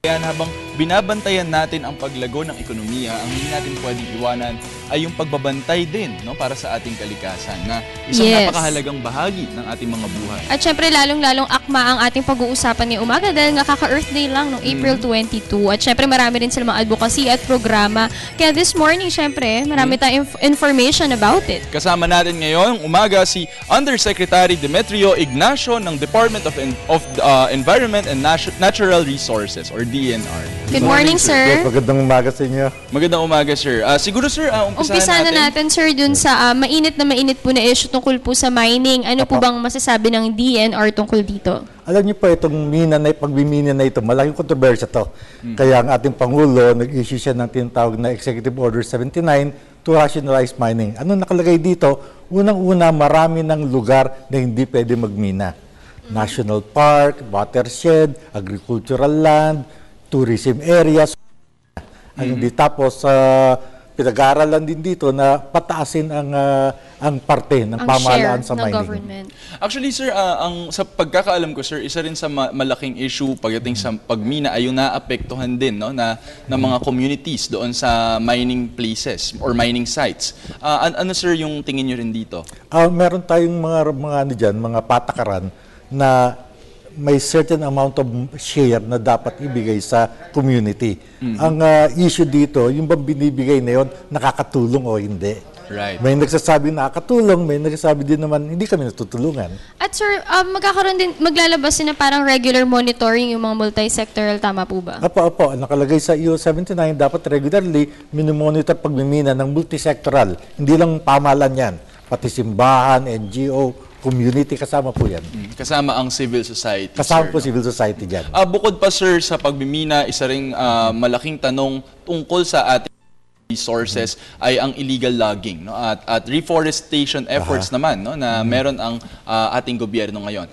Kaya habang binabantayan natin ang paglago ng ekonomiya, ang hindi natin pwedeng iwanan ay yung pagbabantay din, no, para sa ating kalikasan na isang napakahalagang bahagi ng ating mga buhay. At syempre lalong-lalong akma ang ating pag-uusapan ngayong umaga dahil nga kaka-Earth Day lang noong April 22. At syempre marami rin silang mga advocacy at programa. Kaya this morning syempre marami tayong information about it. Kasama natin ngayon umaga si Undersecretary Demetrio Ignacio ng Department of Environment and Natural Resources or DNR. Good morning, sir. Magandang umaga sa inyo. Magandang umaga, sir. Siguro, sir, umpisahan na natin, sir, dun sa mainit po na issue tungkol po sa mining. Ano po bang masasabi ng DNR tungkol dito? Alam niyo po, itong pagbimina na ito, malaking kontrobersya to. Kaya ang ating Pangulo, nag-issue siya ng tinatawag na Executive Order 79 to rationalize mining. Ano nakalagay dito? Unang-una, marami ng lugar na hindi pwede magmina. National Park, watershed, agricultural land, tourism areas. Ang hindi tapos pinag-aaralan din dito na pataasin ang parte ng pamahalaan sa mining. Government. Actually, sir, sa pagkakaalam ko, sir, isa rin sa malaking issue pagdating sa pagmina ay yung naapektuhan din, no, na mga communities doon sa mining places or mining sites. Ano, sir, yung tingin nyo rin dito? Meron tayong mga patakaran na may certain amount of share na dapat ibigay sa community. Ang issue dito, yung bang binibigay na yun, nakakatulong o hindi. Right. May nagsasabi nakakatulong, may nagsasabi din naman hindi kami natutulungan. At sir, maglalabas na parang regular monitoring yung mga multi-sectoral, tama po ba? Opo. Nakalagay sa EU 79, dapat regularly minimonitor pagmimina ng multi-sectoral. Hindi lang pamahalan yan, pati simbahan, NGO, community, kasama po yan. Kasama ang civil society. Kasama sir, po civil society dyan. Bukod pa, sir, sa pagmimina, isa ring malaking tanong tungkol sa ating resources ay ang illegal logging, no? At reforestation efforts naman, no, na meron ang ating gobyerno ngayon.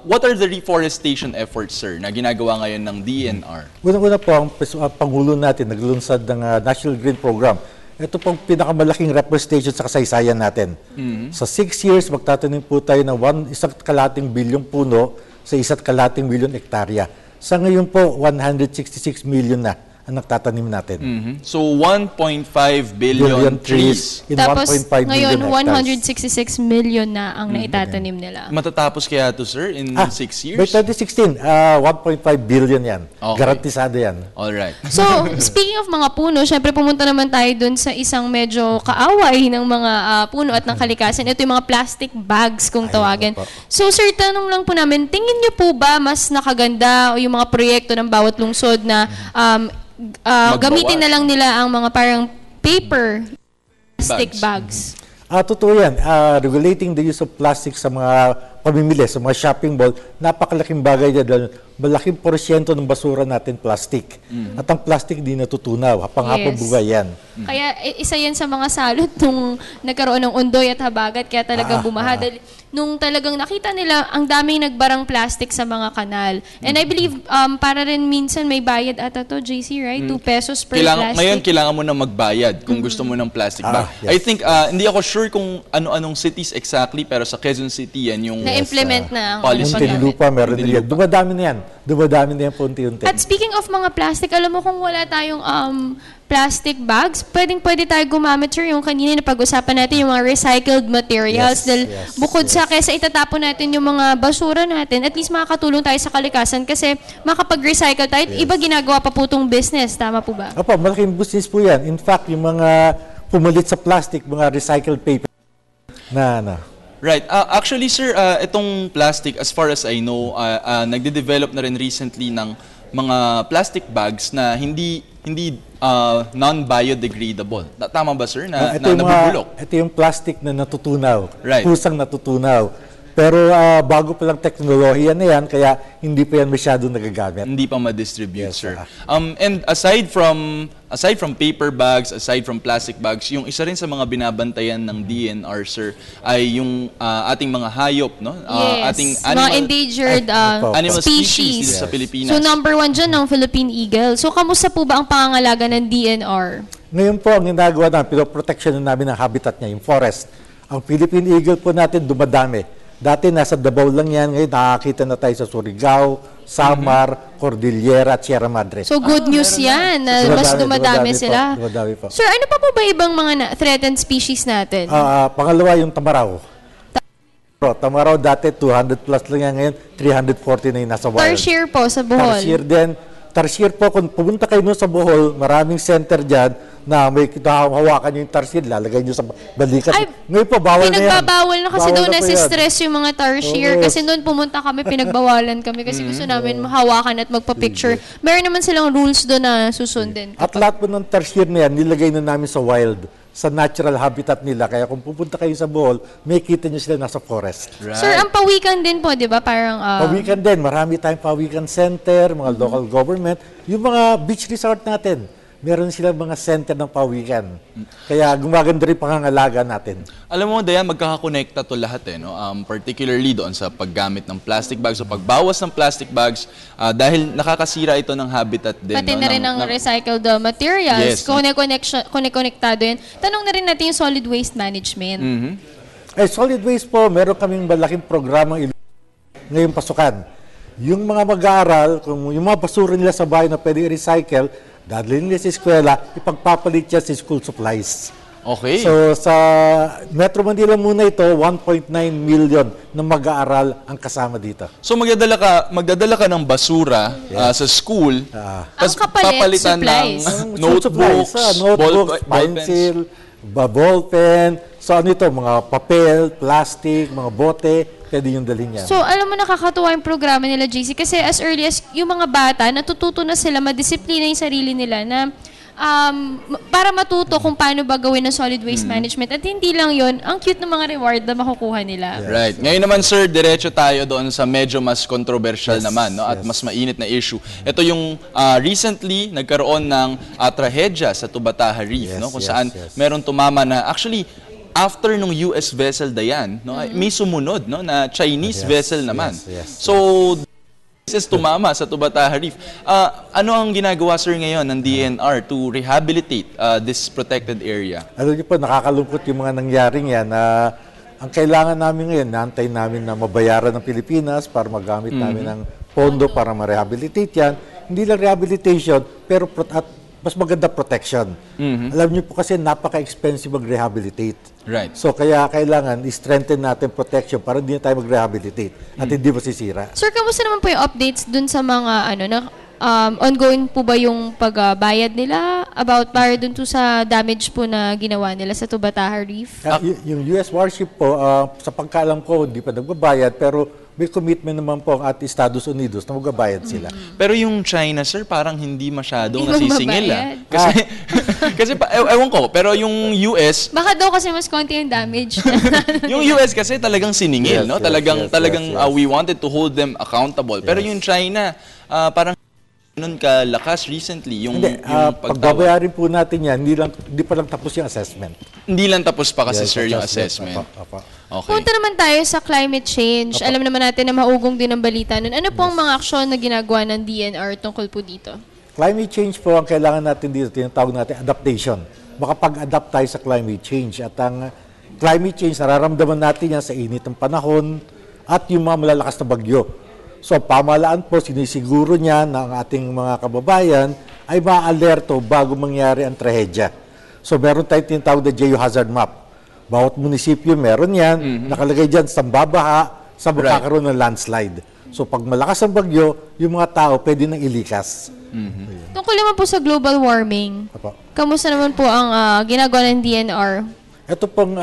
What are the reforestation efforts, sir, na ginagawa ngayon ng DNR? Una-una po, ang Pangulo natin naglunsad ng National Green Program. Ito pong pinakamalaking reforestation sa kasaysayan natin. Sa 6 years, magtatanim po tayo ng 1.2 bilyong puno sa 1.2 bilyong hektarya. Sa ngayon po, 166 million na ang nagtatanim natin. So, 1.5 billion trees. In Tapos 1.5 ngayon, million hectares. 166 million na ang naitatanim nila. Matatapos kaya ito, sir, in 6 years? By 2016, 1.5 billion yan. Okay. Garantisado yan. Alright. So, speaking of mga puno, syempre pumunta naman tayo dun sa isang medyo kaaway ng mga puno at ng kalikasan. Ito yung mga plastic bags kung tawagin. So, sir, tanong lang po namin, tingin niyo po ba mas nakaganda o yung mga proyekto ng bawat lungsod na gamitin na lang nila ang mga parang paper plastic bags? Totoo yan. Regulating the use of plastic sa mga pamimili, sa mga shopping mall, napakalaking bagay yan dahil malaking porsyento ng basura natin plastic. At ang plastic di natutunaw. Hapang-hapang buhay yan. Kaya isa yan sa mga salot nung nagkaroon ng undoy at habagat kaya talagang bumaha. Dahil nung talagang nakita nila ang daming nagbarang plastic sa mga kanal. And I believe para rin minsan may bayad ata to, JC, right? 2 pesos per plastic. Ngayon, kailangan mo na magbayad kung gusto mo ng plastic bag. Yes. I think, hindi ako sure kung ano-anong cities exactly, pero sa Quezon City, yan yung na-implement na ang policy. Muntinlupa, meron din yan. Dumadami na yan. Dumadami na yan po unti-unti. At speaking of mga plastic, alam mo kung wala tayong plastic bags, pwede tayo gumamit, sir, yung kanina na pag-usapan natin, yung mga recycled materials. Dahil bukod sa kesa itatapon natin yung mga basura natin, at least makakatulong tayo sa kalikasan kasi makapag-recycle tayo. Iba ginagawa pa po itong business. Tama po ba? Opo, malaking business po yan. In fact, yung mga pumalit sa plastic, mga recycled paper Right. Actually, sir, itong plastic, as far as I know, nagde-develop na rin recently ng mga plastic bags na hindi non-biodegradable. Tama ba, sir, na nabubulok? Ito yung plastic na natutunaw. Right. Pusang natutunaw. Pero bago pa lang teknolohiya na yan, kaya hindi pa yan masyadong nagagamit. Hindi pa ma-distribute, sir. And aside from paper bags, aside from plastic bags, yung isa rin sa mga binabantayan ng DNR, sir, ay yung ating mga hayop, no? Ating mga endangered animal species species. sa Pilipinas. So number 1 dyan ang Philippine Eagle. So kamusta po ba ang pangangalaga ng DNR? Ngayon po, ang ginagawa namin, pinoprotection namin ang habitat niya, yung forest. Ang Philippine Eagle po natin dumadami. Dati nasa Davao lang yan, ngayon nakakita na tayo sa Surigao, Samar, Cordillera at Sierra Madre. So good news yan, na mas dumadami sila. Dumadami po. Sir, ano pa po ba ibang mga threatened species natin? Pangalawa yung tamaraw. Tamaraw dati 200 plus lang yan, ngayon 340 na yung nasa wild. Tarsier po sa Bohol. Tarsier din. Tarsier po, kung pumunta kayo nun sa Bohol, maraming center dyan na may hawakan yung tarsier, lalagay nyo sa balikat. Ay, ngayon po, bawal na yan. Pinagbabawal na kasi Bawal doon na po yan. nasi-stress yung mga tarsier. Oo. Kasi noon pumunta kami, pinagbawalan kami kasi gusto namin mahawakan at magpa-picture. Meron naman silang rules doon na susundin. At lahat po ng tarsier na yan, nilagay na namin sa wild, sa natural habitat nila. Kaya kung pupunta kayo sa Bohol, may kita nyo sila nasa forest. Right. Sir, ang pawikan din po, di ba? Parang... Pawikan din. Marami tayong pawikan center, mga local government. Yung mga beach resort natin, meron silang mga center ng pawikan. Kaya gumaganda rin pangangalaga natin. Alam mo, Dayan, magkakakonekta to lahat no? Particularly doon sa paggamit ng plastic bags o pagbawas ng plastic bags dahil nakakasira ito ng habitat din. Pati no? na rin ang recycled materials. Yes. Konekonektado yun. Tanong na rin natin yung solid waste management. Solid waste po, meron kaming malaking programang ngayong pasukan. Yung mga mag-aaral, kung yung mga basura nila sa bahay na pwede i-recycle, dadalhin nila sa eskwela, ipagpapalit yan sa school supplies. Okay. So sa Metro Manila muna ito, 1.9 million na mag-aaral ang kasama dito. So magdadala ka ng basura sa school, Ang tapos kapalit, papalitan supplies. ng notebooks, notebooks, ballpens. pencil, ballpen. So ano ito, mga papel, plastic, mga bote, pwede yung dalhin yan. So, alam mo, nakakatuwa yung programa nila, JC, kasi as early as yung mga bata, natututo na sila, madisiplina yung sarili nila na para matuto kung paano ba gawin ng solid waste management. At hindi lang yon, ang cute ng mga reward na makukuha nila. Right. Ngayon naman, sir, diretso tayo doon sa medyo mas controversial naman, no? At mas mainit na issue. Ito yung recently nagkaroon ng trahedya sa Tubataha Reef, no? Kung saan meron tumama na actually after nung US vessel Dayan, no, may sumunod, no, na Chinese vessel naman. So this is tumama sa Tubataha Reef. Ano ang ginagawa, sir, ngayon ng DNR to rehabilitate this protected area? Alam niyo po, nakakalungkot yung mga nangyaring yan na ang kailangan namin ngayon, naantay namin na mabayaran ng Pilipinas para magamit namin ng pondo para ma-rehabilitate yan. Hindi lang rehabilitation, pero mas maganda protection. Alam niyo po kasi napaka-expensive mag-rehabilitate. Right. So kaya kailangan i-strengthen natin protection para hindi na tayo mag-rehabilitate at hindi masisira. Sir, kamusta naman po yung updates dun sa mga ongoing po ba yung pagbayad nila about para dun to sa damage po na ginawa nila sa Tubataha Reef? Yung US warship po, sa pagkaalam ko, hindi pa nagbabayad, pero may commitment naman po ang ating Estados Unidos na magbabayad sila. Pero yung China, sir, parang hindi masyadong Hindi nasisingil. magbabayad. Kasi ewan ko, pero yung US, Baka daw kasi mas konti yung damage. yung US kasi talagang siningil, Yes, no? yes, Talagang yes. we wanted to hold them accountable. Pero yung China, parang nun kalakas recently yung Hindi, pagtawag. pagbabayarin po natin yan, hindi pa lang tapos yung assessment. Hindi lang tapos pa kasi, Yes, sir, yung assessment. Apa. Okay. Punta naman tayo sa climate change. Alam naman natin na maugong din ang balita nun. Ano po ang mga aksyon na ginagawa ng DNR tungkol po dito? Climate change po ang kailangan natin dito, tinatawag natin adaptation. Makapag-adapt tayo sa climate change. At ang climate change, nararamdaman natin yan sa init ng panahon at yung mga malalakas na bagyo. So, pamahalaan po, sinisiguro niya na ang ating mga kababayan ay ma-alerto bago mangyari ang trahedya. So, meron tayong tinatawag na geohazard map. Bawat munisipyo meron yan, nakalagay dyan sa babaha, sa magkakaroon ng landslide. So, pag malakas ang bagyo, yung mga tao pwede nang ilikas. Tungkol naman po sa global warming, Apo. kamusta naman po ang ginagawa ng DNR? Ito pong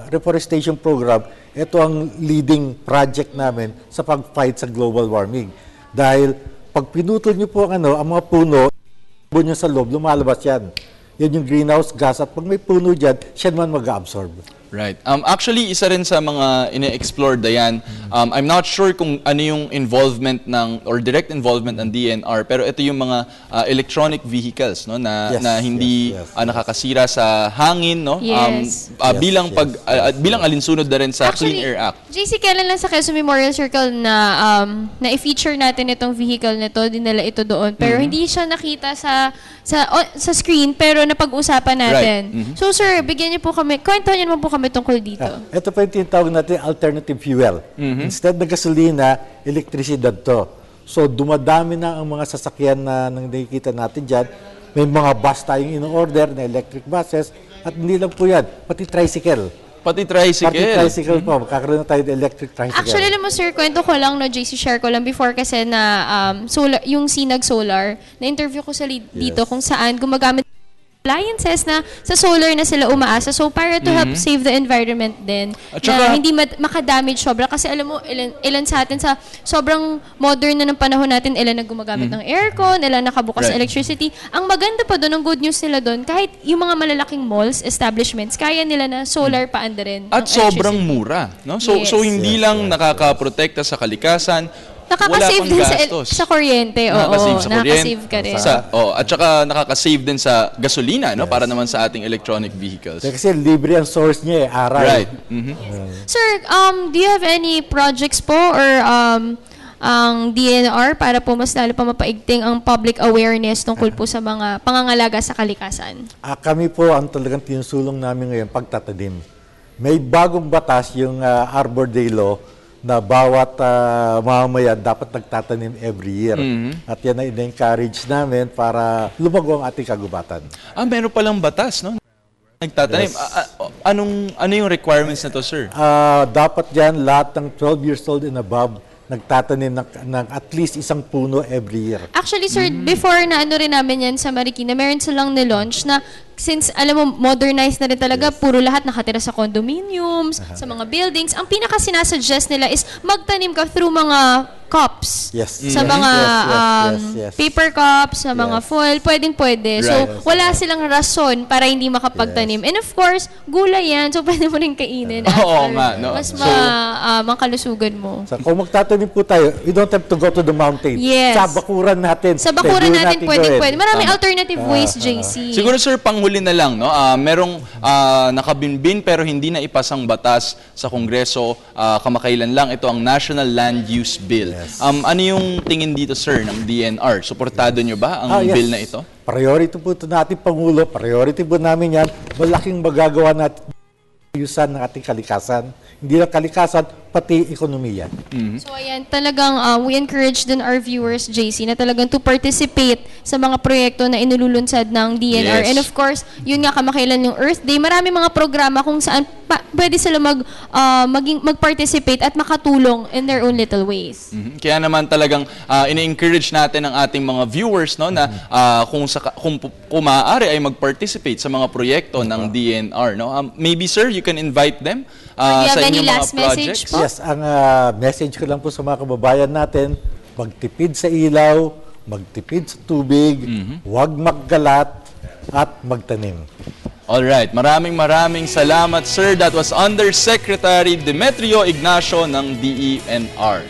reforestation program, ito ang leading project namin sa pag-fight sa global warming. Dahil pag pinutol niyo po ang mga puno, nyo sa loob, lumalabas yan. Yan yung greenhouse gas at pag may puno dyan, siya naman mag-absorb. Right. Actually, isa rin sa mga ine-explore, Dayan, I'm not sure kung ano yung involvement or direct involvement ng DNR, pero ito yung mga electronic vehicles, no, na hindi nakakasira sa hangin, no? Yes. Bilang alinsunod na rin sa Actually, Clean Air Act. JC, kailan lang sa Quezon Memorial Circle na i-feature natin itong vehicle na to, dinala ito doon. Pero hindi siya nakita sa screen, pero napag-usapan natin. Right. So sir, bigyan niyo po kami, kwentuhan niyo naman po kami kami tungkol dito. Ito pa yung tinatawag natin alternative fuel. Instead na gasolina, elektrisidad to. So dumadami na ang mga sasakyan na nang nakikita natin dyan. May mga bus tayong in-order na electric buses at hindi lang po yan, pati tricycle. Pati tricycle. Pati tricycle po, magkakaroon na tayo ng electric tricycle. Actually, alam mo sir, kwento ko lang, no, JC, share ko lang before kasi na solar, yung Sinag Solar, na-interview ko sa dito kung saan gumagamit appliances na sa solar na sila umaasa. So, para to help save the environment din. At saka, na hindi makadamage sobra. Kasi alam mo, ilan sa atin sa sobrang modern na ng panahon natin, ilan na gumagamit ng aircon, ilan nakabukas sa electricity. Ang maganda pa doon, ang good news nila doon, kahit yung mga malalaking malls, establishments, kaya nila na solar paanda rin. at sobrang mura, no? So Yes. so hindi lang nakakaprotekta sa kalikasan, Nakaka-save wala din pang sa, gastos. sa kuryente. Oo, Nakaka-save sa nakaka-save kuryente. ka rin. At saka nakaka-save din sa gasolina, no? Para naman sa ating electronic vehicles. Kasi libre ang source niya aral. Right. Sir, do you have any projects po or ang DNR para po mas lalo pa mapaigting ang public awareness tungkol po sa mga pangangalaga sa kalikasan? Kami po ang talagang tinusulong namin ngayon pagtatanim. May bagong batas yung Arbor Day Law na bawat mamamayan dapat nagtatanim every year. At yan ay ina-encourage namin para lumago ang ating kagubatan. Meron palang batas, no? Nagtatanim. Ano yung requirements na to, sir? Dapat yan lahat ng 12 years old and above nagtatanim ng at least isang puno every year. Actually, sir, before na ano rin namin yan sa Marikina, meron silang nilaunch na since, alam mo, modernized na rin talaga, puro lahat nakatira sa condominiums, sa mga buildings. Ang pinaka sinasuggest nila is magtanim ka through mga cups. Yes. Sa mga yes. paper cups, sa mga foil, pwedeng-pwede. So, Right. wala silang rason para hindi makapagtanim. And of course, gulay yan, so pwede mo rin kainin. Oo after. nga, no? Mas makalusugan mo. So, kung magtatanim po tayo, we don't have to go to the mountain. Yes. Sa bakuran natin. Sa bakuran Pwede natin, gawin. pwedeng-pwede. Maraming alternative ways, JC. Siguro, sir, panghuli na lang, no? Merong nakabinbin pero hindi na ipasang batas sa Kongreso kamakailan lang. Ito ang National Land Use Bill. Ano yung tingin dito, sir, ng DNR? Suportado nyo ba ang Yes. bill na ito? Priority po ito natin, Pangulo. Priority po namin yan. Malaking magagawa natin ayusan ng ating kalikasan. Hindi lang kalikasan, pati ekonomiya. So ayan, talagang we encourage din our viewers, JC, na talagang to participate sa mga proyekto na inululunsad ng DNR. Yes. And of course, yun nga kamakailan yung Earth Day, marami mga programa kung saan pwede sila mag-participate at makatulong in their own little ways. Kaya naman talagang ina-encourage natin ang ating mga viewers, no, na kung maaari ay mag-participate sa mga proyekto ng DNR, no. Maybe, sir, you can invite them Do you have sa any inyong mga last message projects. po? Yes, ang message ko lang po sa mga kababayan natin, magtipid sa ilaw, magtipid sa tubig, huwag maggalat, at magtanim. Alright, maraming salamat, sir. That was Undersecretary Demetrio Ignacio ng DENR.